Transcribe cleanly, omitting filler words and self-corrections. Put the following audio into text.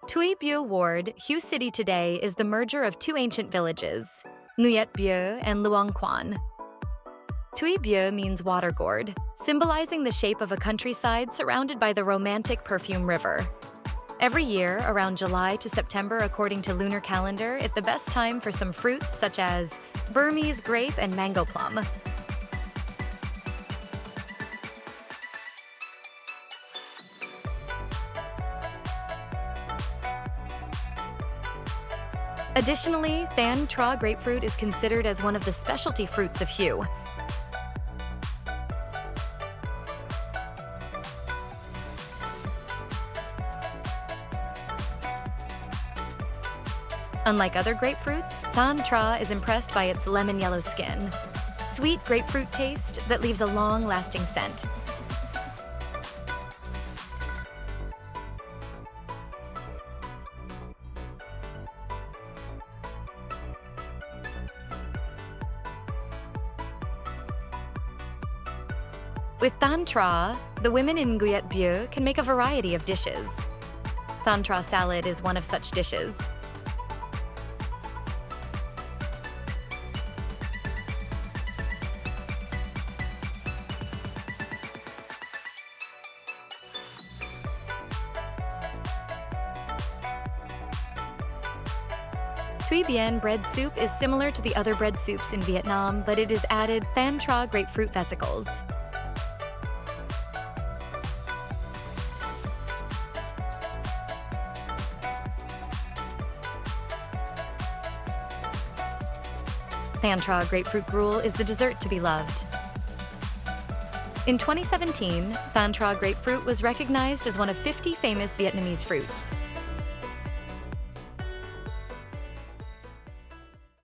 THUY BIEU Ward, Hue City today is the merger of two ancient villages, Nguyet BIEU and Luong Quan. THUY BIEU means water gourd, symbolizing the shape of a countryside surrounded by the romantic Perfume River. Every year, around July to September according to lunar calendar, it's the best time for some fruits such as Burmese grape and mango plum. Additionally, Thanh Tra grapefruit is considered as one of the specialty fruits of Hue. Unlike other grapefruits, Thanh Tra is impressed by its lemon yellow skin, sweet grapefruit taste that leaves a long-lasting scent. With Thanh Tra, the women in Nguyet BIEU can make a variety of dishes. Thanh Tra salad is one of such dishes. Thuy Bien bread soup is similar to the other bread soups in Vietnam, but it is added Thanh Tra grapefruit vesicles. Thanh Tra grapefruit gruel is the dessert to be loved. In 2017, Thanh Tra grapefruit was recognized as one of 50 famous Vietnamese fruits.